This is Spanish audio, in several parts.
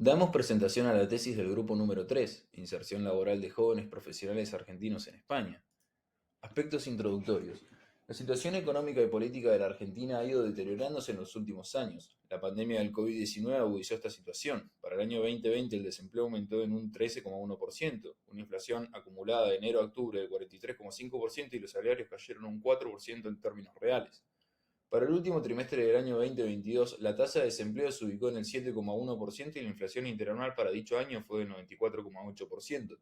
Damos presentación a la tesis del grupo número 3, Inserción laboral de jóvenes profesionales argentinos en España. Aspectos introductorios. La situación económica y política de la Argentina ha ido deteriorándose en los últimos años. La pandemia del COVID-19 agudizó esta situación. Para el año 2020 el desempleo aumentó en un 13,1%, una inflación acumulada de enero a octubre del 43,5% y los salarios cayeron un 4% en términos reales. Para el último trimestre del año 2022, la tasa de desempleo se ubicó en el 7,1% y la inflación interanual para dicho año fue de 94,8%.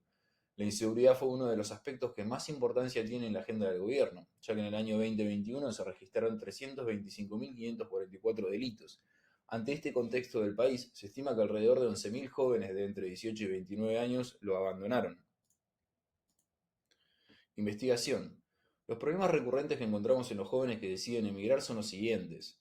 La inseguridad fue uno de los aspectos que más importancia tiene en la agenda del gobierno, ya que en el año 2021 se registraron 325.544 delitos. Ante este contexto del país, se estima que alrededor de 11.000 jóvenes de entre 18 y 29 años lo abandonaron. Investigación. Los problemas recurrentes que encontramos en los jóvenes que deciden emigrar son los siguientes.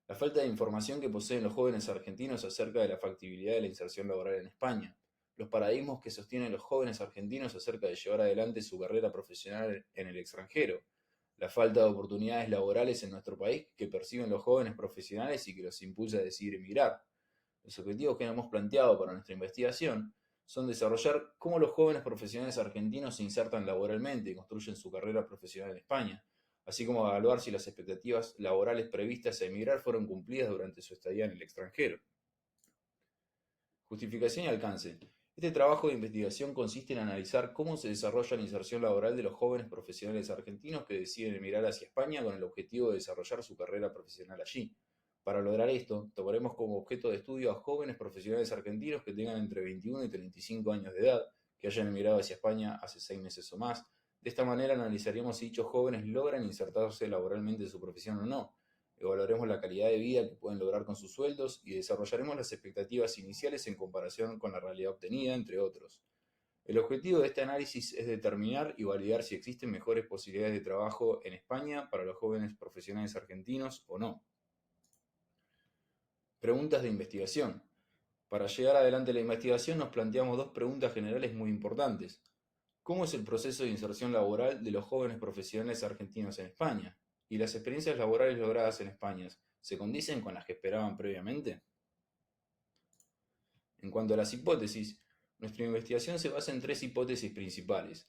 La falta de información que poseen los jóvenes argentinos acerca de la factibilidad de la inserción laboral en España. Los paradigmas que sostienen los jóvenes argentinos acerca de llevar adelante su carrera profesional en el extranjero. La falta de oportunidades laborales en nuestro país que perciben los jóvenes profesionales y que los impulsa a decidir emigrar. Los objetivos que nos hemos planteado para nuestra investigación son desarrollar cómo los jóvenes profesionales argentinos se insertan laboralmente y construyen su carrera profesional en España, así como evaluar si las expectativas laborales previstas a emigrar fueron cumplidas durante su estadía en el extranjero. Justificación y alcance. Este trabajo de investigación consiste en analizar cómo se desarrolla la inserción laboral de los jóvenes profesionales argentinos que deciden emigrar hacia España con el objetivo de desarrollar su carrera profesional allí. Para lograr esto, tomaremos como objeto de estudio a jóvenes profesionales argentinos que tengan entre 21 y 35 años de edad, que hayan emigrado hacia España hace 6 meses o más. De esta manera analizaremos si dichos jóvenes logran insertarse laboralmente en su profesión o no. Evaluaremos la calidad de vida que pueden lograr con sus sueldos y desarrollaremos las expectativas iniciales en comparación con la realidad obtenida, entre otros. El objetivo de este análisis es determinar y validar si existen mejores posibilidades de trabajo en España para los jóvenes profesionales argentinos o no. Preguntas de investigación. Para llegar adelante la investigación nos planteamos dos preguntas generales muy importantes. ¿Cómo es el proceso de inserción laboral de los jóvenes profesionales argentinos en España? ¿Y las experiencias laborales logradas en España se condicen con las que esperaban previamente? En cuanto a las hipótesis, nuestra investigación se basa en tres hipótesis principales.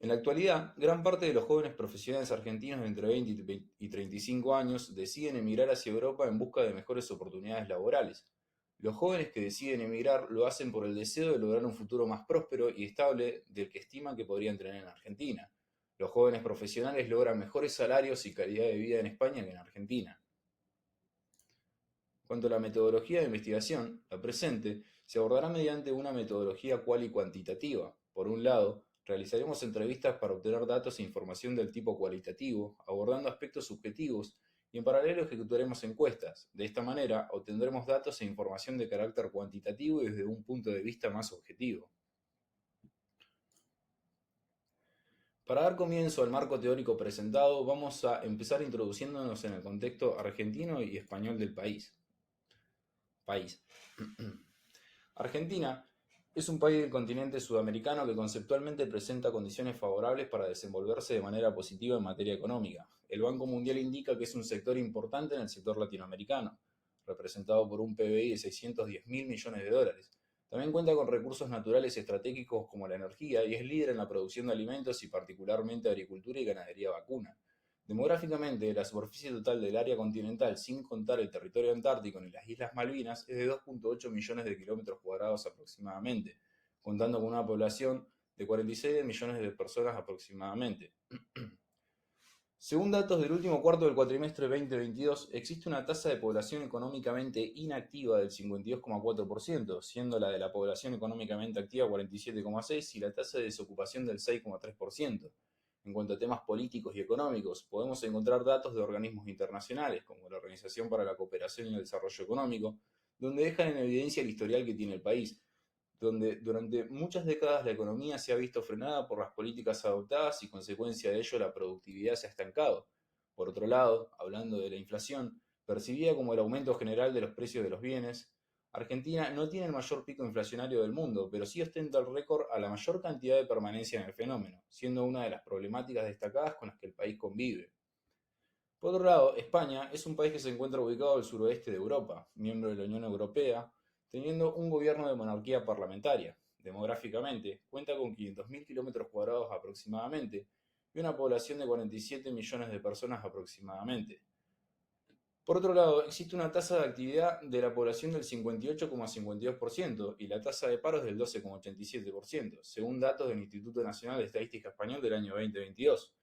En la actualidad, gran parte de los jóvenes profesionales argentinos de entre 20 y 35 años deciden emigrar hacia Europa en busca de mejores oportunidades laborales. Los jóvenes que deciden emigrar lo hacen por el deseo de lograr un futuro más próspero y estable del que estiman que podrían tener en Argentina. Los jóvenes profesionales logran mejores salarios y calidad de vida en España que en Argentina. En cuanto a la metodología de investigación, la presente se abordará mediante una metodología cual y cuantitativa. Por un lado, realizaremos entrevistas para obtener datos e información del tipo cualitativo, abordando aspectos subjetivos, y en paralelo ejecutaremos encuestas. De esta manera, obtendremos datos e información de carácter cuantitativo y desde un punto de vista más objetivo. Para dar comienzo al marco teórico presentado, vamos a empezar introduciéndonos en el contexto argentino y español del país. Argentina es un país del continente sudamericano que conceptualmente presenta condiciones favorables para desenvolverse de manera positiva en materia económica. El Banco Mundial indica que es un sector importante en el sector latinoamericano, representado por un PBI de 610.000 millones de dólares. También cuenta con recursos naturales estratégicos como la energía y es líder en la producción de alimentos y particularmente agricultura y ganadería vacuna. Demográficamente, la superficie total del área continental, sin contar el territorio antártico ni las Islas Malvinas, es de 2,8 millones de kilómetros cuadrados aproximadamente, contando con una población de 46 millones de personas aproximadamente. Según datos del último cuarto del cuatrimestre 2022, existe una tasa de población económicamente inactiva del 52,4%, siendo la de la población económicamente activa 47,6% y la tasa de desocupación del 6,3%. En cuanto a temas políticos y económicos, podemos encontrar datos de organismos internacionales, como la Organización para la Cooperación y el Desarrollo Económico, donde dejan en evidencia el historial que tiene el país, donde durante muchas décadas la economía se ha visto frenada por las políticas adoptadas y consecuencia de ello la productividad se ha estancado. Por otro lado, hablando de la inflación, percibida como el aumento general de los precios de los bienes, Argentina no tiene el mayor pico inflacionario del mundo, pero sí ostenta el récord a la mayor cantidad de permanencia en el fenómeno, siendo una de las problemáticas destacadas con las que el país convive. Por otro lado, España es un país que se encuentra ubicado al suroeste de Europa, miembro de la Unión Europea, teniendo un gobierno de monarquía parlamentaria. Demográficamente, cuenta con 500.000 kilómetros cuadrados aproximadamente y una población de 47 millones de personas aproximadamente. Por otro lado, existe una tasa de actividad de la población del 58,52% y la tasa de paro es del 12,87%, según datos del Instituto Nacional de Estadística Español del año 2022.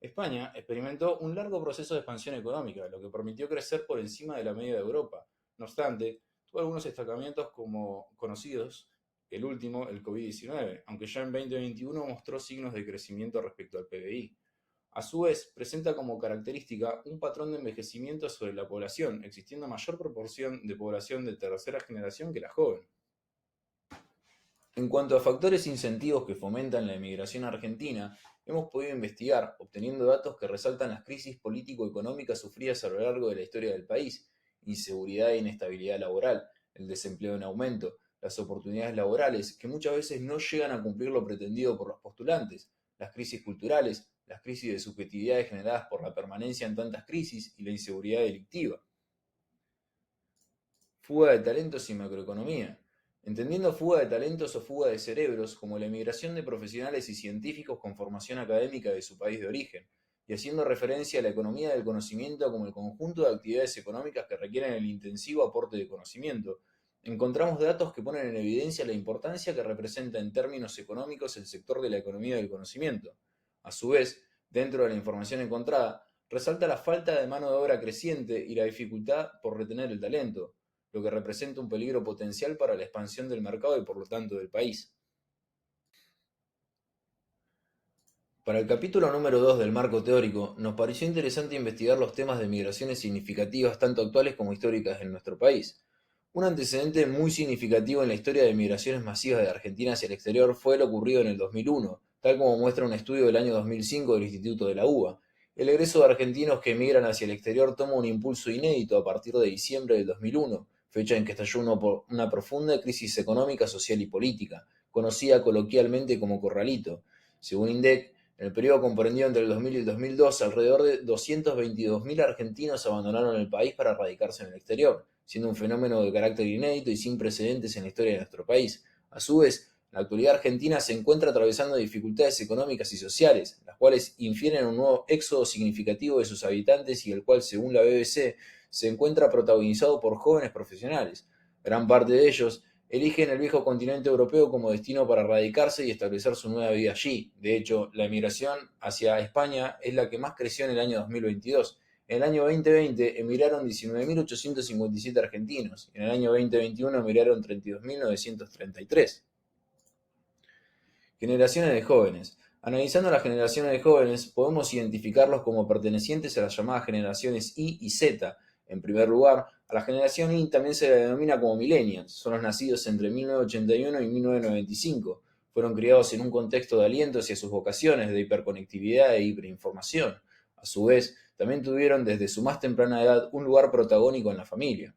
España experimentó un largo proceso de expansión económica, lo que permitió crecer por encima de la media de Europa. No obstante, tuvo algunos destacamientos como conocidos, el último, el COVID-19, aunque ya en 2021 mostró signos de crecimiento respecto al PBI. A su vez, presenta como característica un patrón de envejecimiento sobre la población, existiendo mayor proporción de población de tercera generación que la joven. En cuanto a factores incentivos que fomentan la emigración argentina, hemos podido investigar, obteniendo datos que resaltan las crisis político-económicas sufridas a lo largo de la historia del país, inseguridad e inestabilidad laboral, el desempleo en aumento, las oportunidades laborales, que muchas veces no llegan a cumplir lo pretendido por los postulantes, las crisis culturales, las crisis de subjetividades generadas por la permanencia en tantas crisis y la inseguridad delictiva. Fuga de talentos y macroeconomía. Entendiendo fuga de talentos o fuga de cerebros como la emigración de profesionales y científicos con formación académica de su país de origen, y haciendo referencia a la economía del conocimiento como el conjunto de actividades económicas que requieren el intensivo aporte de conocimiento, encontramos datos que ponen en evidencia la importancia que representa en términos económicos el sector de la economía del conocimiento. A su vez, dentro de la información encontrada, resalta la falta de mano de obra creciente y la dificultad por retener el talento, lo que representa un peligro potencial para la expansión del mercado y por lo tanto del país. Para el capítulo número 2 del marco teórico, nos pareció interesante investigar los temas de migraciones significativas tanto actuales como históricas en nuestro país. Un antecedente muy significativo en la historia de migraciones masivas de Argentina hacia el exterior fue lo ocurrido en el 2001, tal como muestra un estudio del año 2005 del Instituto de la UBA. El egreso de argentinos que emigran hacia el exterior toma un impulso inédito a partir de diciembre del 2001, fecha en que estalló una profunda crisis económica, social y política, conocida coloquialmente como Corralito. Según INDEC, en el periodo comprendido entre el 2000 y el 2002, alrededor de 222.000 argentinos abandonaron el país para radicarse en el exterior, siendo un fenómeno de carácter inédito y sin precedentes en la historia de nuestro país. A su vez, la actualidad argentina se encuentra atravesando dificultades económicas y sociales, las cuales infieren un nuevo éxodo significativo de sus habitantes y el cual, según la BBC, se encuentra protagonizado por jóvenes profesionales. Gran parte de ellos eligen el viejo continente europeo como destino para radicarse y establecer su nueva vida allí. De hecho, la emigración hacia España es la que más creció en el año 2022. En el año 2020 emigraron 19.857 argentinos y en el año 2021 emigraron 32.933. Generaciones de jóvenes. Analizando las generaciones de jóvenes, podemos identificarlos como pertenecientes a las llamadas generaciones Y y Z. En primer lugar, a la generación Y también se la denomina como millennials. Son los nacidos entre 1981 y 1995. Fueron criados en un contexto de aliento hacia sus vocaciones de hiperconectividad e hiperinformación. A su vez, también tuvieron desde su más temprana edad un lugar protagónico en la familia.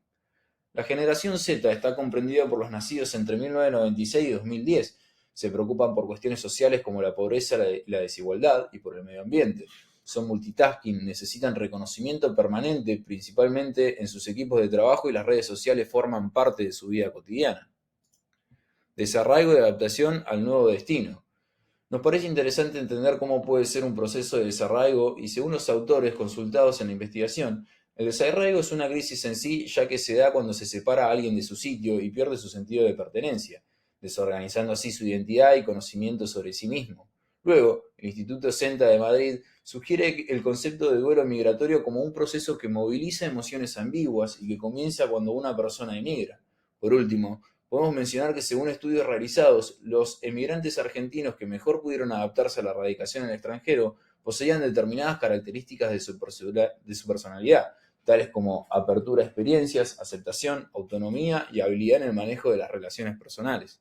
La generación Z está comprendida por los nacidos entre 1996 y 2010. Se preocupan por cuestiones sociales como la pobreza, la desigualdad y por el medio ambiente. Son multitasking, necesitan reconocimiento permanente, principalmente en sus equipos de trabajo, y las redes sociales forman parte de su vida cotidiana. Desarraigo y adaptación al nuevo destino. Nos parece interesante entender cómo puede ser un proceso de desarraigo y, según los autores consultados en la investigación, el desarraigo es una crisis en sí, ya que se da cuando se separa a alguien de su sitio y pierde su sentido de pertenencia, desorganizando así su identidad y conocimiento sobre sí mismo. Luego, el Instituto Senta de Madrid sugiere el concepto de duelo migratorio como un proceso que moviliza emociones ambiguas y que comienza cuando una persona emigra. Por último, podemos mencionar que, según estudios realizados, los emigrantes argentinos que mejor pudieron adaptarse a la radicación en el extranjero poseían determinadas características de su personalidad, tales como apertura a experiencias, aceptación, autonomía y habilidad en el manejo de las relaciones personales.